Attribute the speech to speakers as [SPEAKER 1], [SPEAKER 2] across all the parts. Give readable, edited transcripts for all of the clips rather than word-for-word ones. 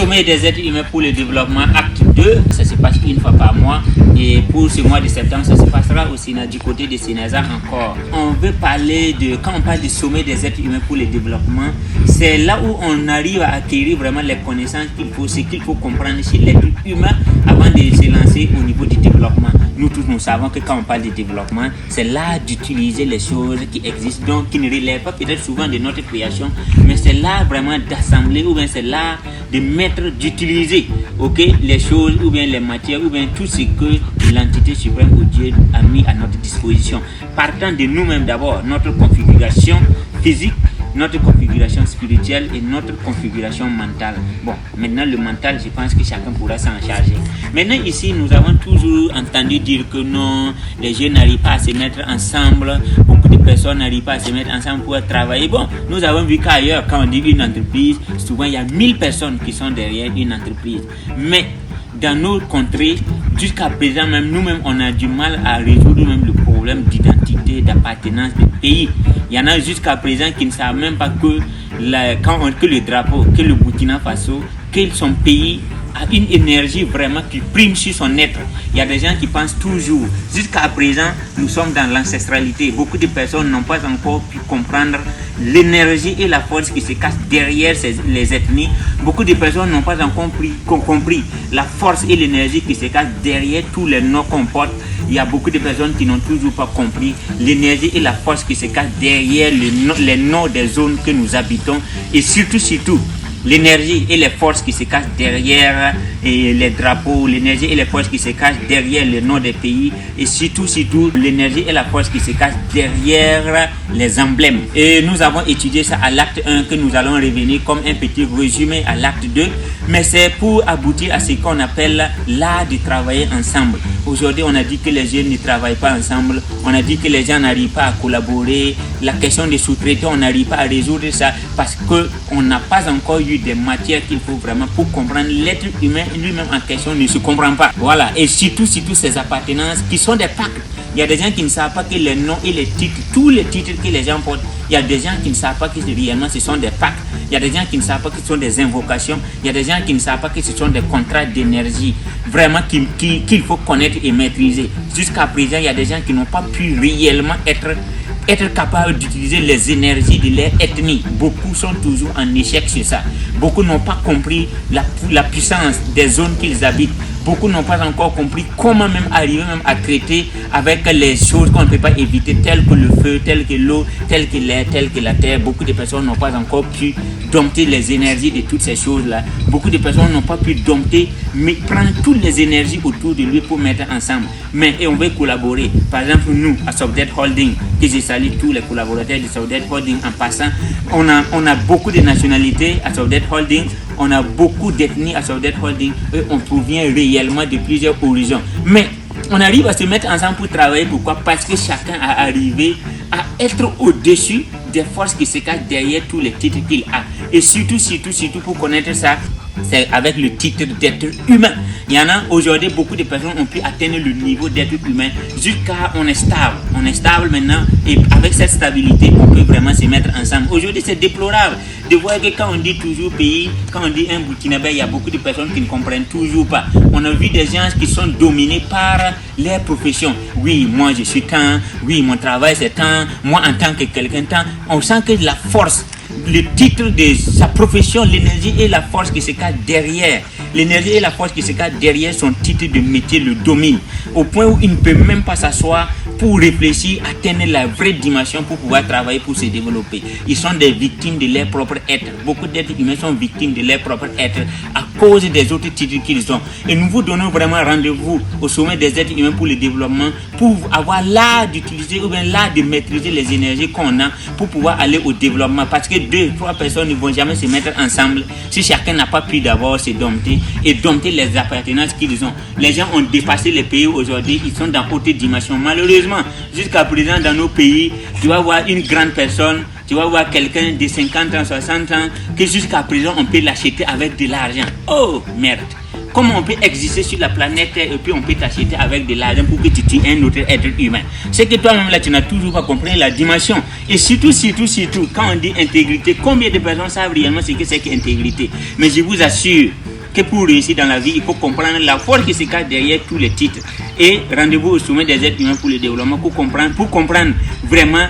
[SPEAKER 1] Sommet des êtres humains pour le développement, acte 2, ça se passe une fois par mois. Et pour ce mois de septembre, ça se passera au Sénat, du côté de Sénéza encore. On veut parler de, quand on parle du sommet des êtres humains pour le développement, c'est là où on arrive à acquérir vraiment les connaissances qu'il faut, ce qu'il faut comprendre chez l'être humain avant de se lancer au niveau du développement. Nous tous, nous savons que quand on parle de développement, c'est l'art d'utiliser les choses qui existent, donc qui ne relèvent pas peut-être souvent de notre création, mais c'est l'art vraiment d'assembler, ou bien c'est l'art de mettre, d'utiliser, les choses, ou bien les matières, ou bien tout ce que l'entité suprême ou Dieu a mis à notre disposition. Partant de nous-mêmes d'abord, notre configuration physique, notre configuration spirituelle et notre configuration mentale. Bon, maintenant le mental, je pense que chacun pourra s'en charger. Maintenant ici, nous avons toujours entendu dire que non, les jeunes n'arrivent pas à se mettre ensemble, beaucoup de personnes n'arrivent pas à se mettre ensemble pour travailler. Bon, nous avons vu qu'ailleurs, quand on dit une entreprise, souvent il y a 1000 personnes qui sont derrière une entreprise. Mais dans nos contrées, jusqu'à présent même, nous-mêmes, on a du mal à résoudre même le problème d'identité, d'appartenance des pays. Il y en a jusqu'à présent qui ne savent même pas que, que le drapeau, que le Burkina Faso, que son pays a une énergie vraiment qui prime sur son être. Il y a des gens qui pensent toujours, jusqu'à présent, nous sommes dans l'ancestralité. Beaucoup de personnes n'ont pas encore pu comprendre l'énergie et la force qui se cache derrière les ethnies. Beaucoup de personnes n'ont pas encore compris la force et l'énergie qui se cache derrière tous les noms qu'on porte. Il y a beaucoup de personnes qui n'ont toujours pas compris l'énergie et la force qui se cache derrière les noms des zones que nous habitons. Et surtout, l'énergie et les forces qui se cachent derrière les drapeaux, l'énergie et les forces qui se cachent derrière les noms des pays, et surtout l'énergie et la force qui se cachent derrière les emblèmes. Et nous avons étudié ça à l'acte 1 que nous allons revenir comme un petit résumé à l'acte 2, mais c'est pour aboutir à ce qu'on appelle l'art de travailler ensemble. Aujourd'hui, on a dit que les jeunes ne travaillent pas ensemble, on a dit que les gens n'arrivent pas à collaborer, la question des sous-traitants, on n'arrive pas à résoudre ça parce qu'on n'a pas encore eu des matières qu'il faut vraiment pour comprendre l'être humain lui-même en question ne se comprend pas. Voilà, et surtout ces appartenances qui sont des pactes. Il y a des gens qui ne savent pas que les noms et les titres, tous les titres que les gens portent, il y a des gens qui ne savent pas que réellement ce sont des pactes. Il y a des gens qui ne savent pas que ce sont des invocations. Il y a des gens qui ne savent pas que ce sont des contrats d'énergie. Vraiment qu'il faut connaître et maîtriser. Jusqu'à présent, il y a des gens qui n'ont pas pu réellement être capables d'utiliser les énergies de leur ethnie. Beaucoup sont toujours en échec sur ça. Beaucoup n'ont pas compris la puissance des zones qu'ils habitent. Beaucoup n'ont pas encore compris comment même arriver même à traiter avec les choses qu'on ne peut pas éviter, telles que le feu, telles que l'eau, telles que l'air, telles que la terre. Beaucoup de personnes n'ont pas encore pu dompter les énergies de toutes ces choses-là. Beaucoup de personnes n'ont pas pu dompter, mais prendre toutes les énergies autour de lui pour mettre ensemble. Et on veut collaborer. Par exemple, nous, à Southern Holding, que je salue tous les collaborateurs de Southern Holding en passant, on a beaucoup de nationalités à Southern Holding. On a beaucoup d'ethnies à Southern Holding et on provient réellement de plusieurs horizons. Mais on arrive à se mettre ensemble pour travailler. Pourquoi? Parce que chacun a arrivé à être au-dessus des forces qui se cachent derrière tous les titres qu'il a. Et surtout pour connaître ça, c'est avec le titre d'être humain. Il y en a aujourd'hui, beaucoup de personnes ont pu atteindre le niveau d'être humain jusqu'à on est stable. On est stable maintenant et avec cette stabilité, on peut vraiment se mettre ensemble. Aujourd'hui, c'est déplorable de voir que quand on dit toujours pays, quand on dit un Burkinabé, il y a beaucoup de personnes qui ne comprennent toujours pas. On a vu des gens qui sont dominés par leur profession. Oui, moi je suis tant, oui, mon travail c'est tant, moi en tant que quelqu'un tant. On sent que la force, le titre de sa profession, l'énergie et la force qui se cache derrière. L'énergie et la force qui se cache derrière son titre de métier le domine. Au point où il ne peut même pas s'asseoir pour réfléchir, atteindre la vraie dimension pour pouvoir travailler, pour se développer. Ils sont des victimes de leur propre être. Beaucoup d'êtres humains sont victimes de leur propre être à cause des autres titres qu'ils ont. Et nous vous donnons vraiment rendez-vous au sommet des êtres humains pour le développement, pour avoir l'art d'utiliser ou bien l'art de maîtriser les énergies qu'on a pour pouvoir aller au développement. Parce que 2-3 personnes ne vont jamais se mettre ensemble si chacun n'a pas pu d'abord se dompter et dompter les appartenances qu'ils ont. Les gens ont dépassé les pays aujourd'hui, ils sont dans haute dimension. Malheureusement, jusqu'à présent dans nos pays, tu vas voir une grande personne, tu vas voir quelqu'un de 50 ans, 60 ans, que jusqu'à présent on peut l'acheter avec de l'argent. Oh merde! Comment on peut exister sur la planète et puis on peut t'acheter avec de l'argent pour que tu tues un autre être humain? C'est que toi-même là, tu n'as toujours pas compris la dimension. Et surtout, quand on dit intégrité, combien de personnes savent réellement ce que c'est qu'intégrité? Mais je vous assure, que pour réussir dans la vie, il faut comprendre la force qui se cache derrière tous les titres. Et rendez-vous au sommet des êtres humains pour le développement pour comprendre vraiment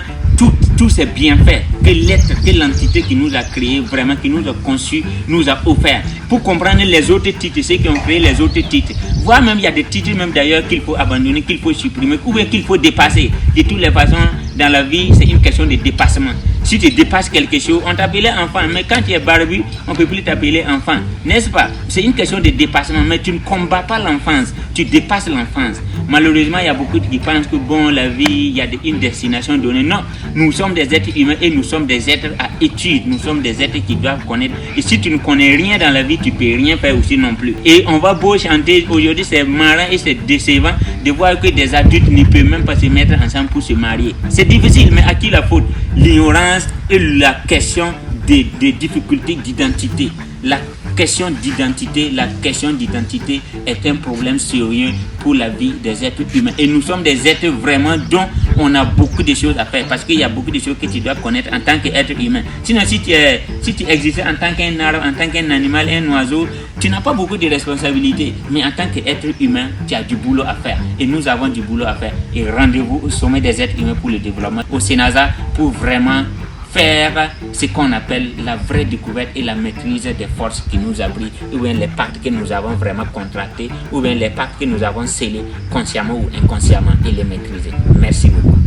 [SPEAKER 1] tous ces bienfaits que l'être, que l'entité qui nous a créé, vraiment, qui nous a conçu, nous a offert. Pour comprendre les autres titres, ceux qui ont créé les autres titres. Voire même, il y a des titres même d'ailleurs qu'il faut abandonner, qu'il faut supprimer, ou bien qu'il faut dépasser. De toutes les façons, dans la vie, c'est une question de dépassement. Si tu dépasses quelque chose, on t'appelait enfant, mais quand tu es barbu, on ne peut plus t'appeler enfant. N'est-ce pas? C'est une question de dépassement, mais tu ne combats pas l'enfance, tu dépasses l'enfance. Malheureusement, il y a beaucoup qui pensent que bon, la vie, il y a une destination donnée. Non, nous sommes des êtres humains et nous sommes des êtres à étude. Nous sommes des êtres qui doivent connaître. Et si tu ne connais rien dans la vie, tu ne peux rien faire aussi non plus. Et on va beau chanter, aujourd'hui c'est marrant et c'est décevant de voir que des adultes ne peuvent même pas se mettre ensemble pour se marier. C'est difficile, mais à qui la faute? L'ignorance et la question des difficultés d'identité. La question d'identité est un problème sérieux pour la vie des êtres humains. Et nous sommes des êtres vraiment dont on a beaucoup de choses à faire, parce qu'il y a beaucoup de choses que tu dois connaître en tant qu'être humain. Sinon, si tu existais en tant qu'un arbre, en tant qu'un animal, un oiseau, tu n'as pas beaucoup de responsabilités. Mais en tant qu'être humain, tu as du boulot à faire. Et nous avons du boulot à faire. Et rendez-vous au sommet des êtres humains pour le développement, au Sénasa, pour vraiment faire ce qu'on appelle la vraie découverte et la maîtrise des forces qui nous abritent, ou bien les pactes que nous avons vraiment contractés, ou bien les pactes que nous avons scellés consciemment ou inconsciemment, et les maîtriser. Merci beaucoup.